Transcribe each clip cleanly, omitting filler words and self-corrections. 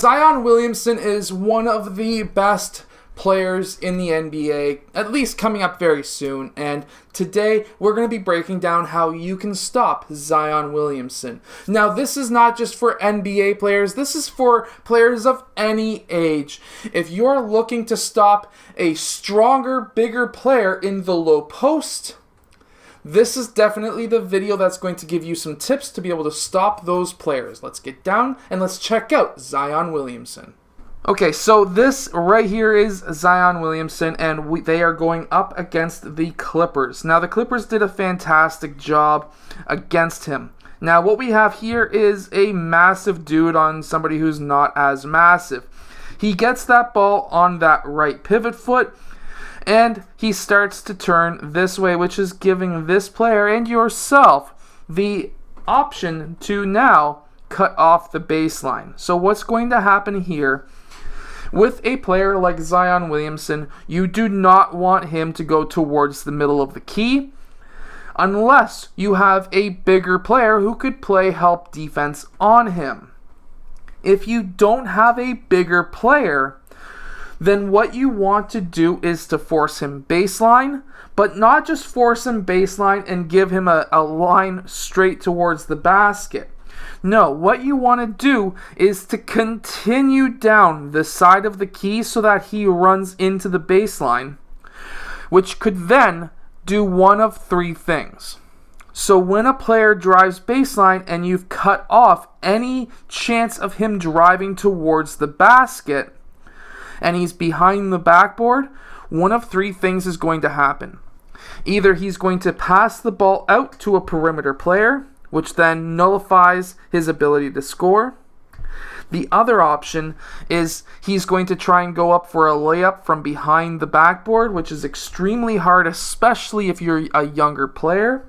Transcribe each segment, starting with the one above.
Zion Williamson is one of the best players in the NBA, at least coming up very soon, and today we're going to be breaking down how you can stop Zion Williamson. Now, this is not just for NBA players, this is for players of any age. If you're looking to stop a stronger, bigger player in the low post, this is definitely the video that's going to give you some tips to be able to stop those players. Let's get down and let's check out Zion Williamson. Okay, so this right here is Zion Williamson, and they are going up against the Clippers. Now, the Clippers did a fantastic job against him. Now, what we have here is a massive dude on somebody who's not as massive. He gets that ball on that right pivot foot, and he starts to turn this way, which is giving this player and yourself the option to now cut off the baseline. So what's going to happen here with a player like Zion Williamson, you do not want him to go towards the middle of the key unless you have a bigger player who could play help defense on him. If you don't have a bigger player, then what you want to do is to force him baseline, but not just force him baseline and give him a line straight towards the basket. No, what you want to do is to continue down the side of the key so that he runs into the baseline, which could then do one of three things. So when a player drives baseline and you've cut off any chance of him driving towards the basket and he's behind the backboard, one of three things is going to happen. Either he's going to pass the ball out to a perimeter player, which then nullifies his ability to score. The other option is he's going to try and go up for a layup from behind the backboard, which is extremely hard, especially if you're a younger player.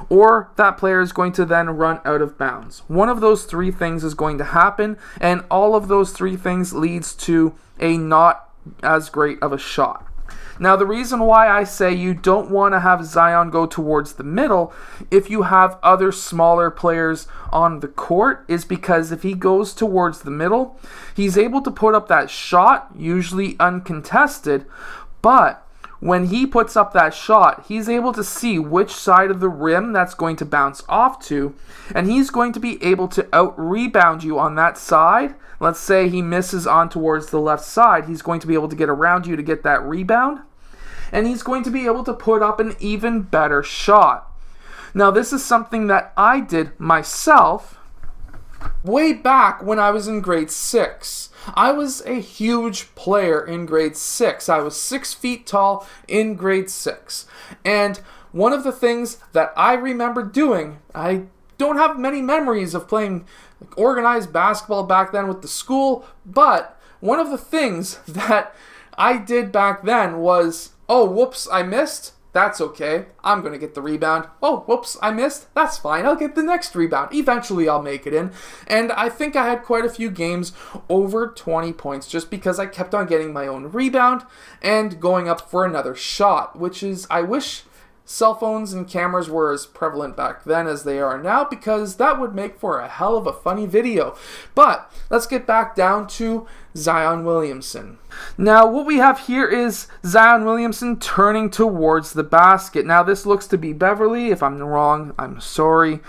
Or that player is going to then run out of bounds. One of those three things is going to happen, and all of those three things leads to a not as great of a shot. Now, the reason why I say you don't want to have Zion go towards the middle if you have other smaller players on the court is because if he goes towards the middle, he's able to put up that shot, usually uncontested, but when he puts up that shot, he's able to see which side of the rim that's going to bounce off to, and he's going to be able to out-rebound you on that side. Let's say he misses on towards the left side, he's going to be able to get around you to get that rebound, and he's going to be able to put up an even better shot. Now, this is something that I did myself way back when I was in grade 6. I was a huge player in grade 6. I was 6 feet tall in grade 6. And one of the things that I remember doing, I don't have many memories of playing organized basketball back then with the school, but one of the things that I did back then was, oh, whoops, I missed. That's okay. I'm going to get the rebound. Oh, whoops, I missed. That's fine. I'll get the next rebound. Eventually, I'll make it in. And I think I had quite a few games over 20 points just because I kept on getting my own rebound and going up for another shot, which is, I wish cell phones and cameras were as prevalent back then as they are now, because that would make for a hell of a funny video. But let's get back down to Zion Williamson. Now, what we have here is Zion Williamson turning towards the basket. Now, this looks to be Beverly. If I'm wrong, I'm sorry,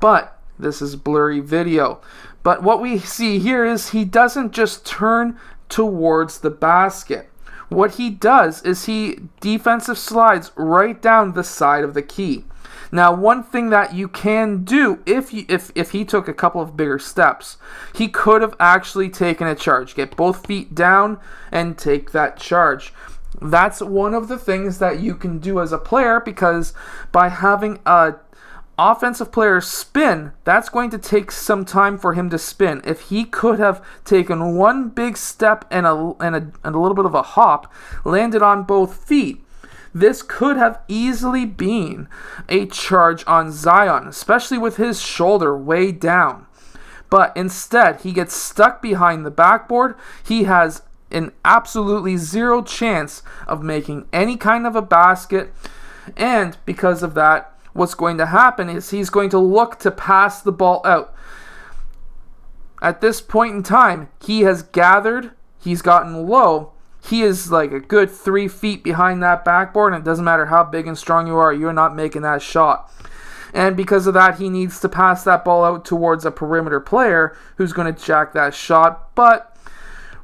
but this is blurry video. But what we see here is he doesn't just turn towards the basket. What he does is he defensive slides right down the side of the key. Now, one thing that you can do if he took a couple of bigger steps, he could have actually taken a charge, get both feet down and take that charge. That's one of the things that you can do as a player, because by having a offensive player spin, that's going to take some time for him to spin. If he could have taken one big step and a little bit of a hop, landed on both feet, this could have easily been a charge on Zion, especially with his shoulder way down. But instead, he gets stuck behind the backboard. He has an absolutely zero chance of making any kind of a basket, and because of that, what's going to happen is he's going to look to pass the ball out. at this point in time, he has gathered, he's gotten low. He is like a good 3 feet behind that backboard, and it doesn't matter how big and strong you are, you're not making that shot. And because of that, he needs to pass that ball out towards a perimeter player who's going to jack that shot. But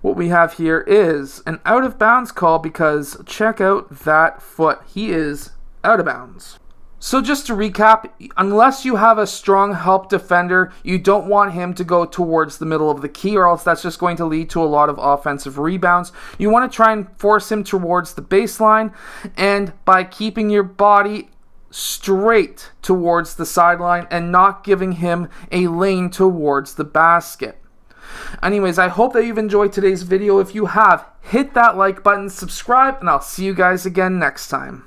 what we have here is an out of bounds call, because check out that foot. He is out of bounds. So just to recap, unless you have a strong help defender, you don't want him to go towards the middle of the key, or else that's just going to lead to a lot of offensive rebounds. You want to try and force him towards the baseline, and by keeping your body straight towards the sideline and not giving him a lane towards the basket. Anyways, I hope that you've enjoyed today's video. If you have, hit that like button, subscribe, and I'll see you guys again next time.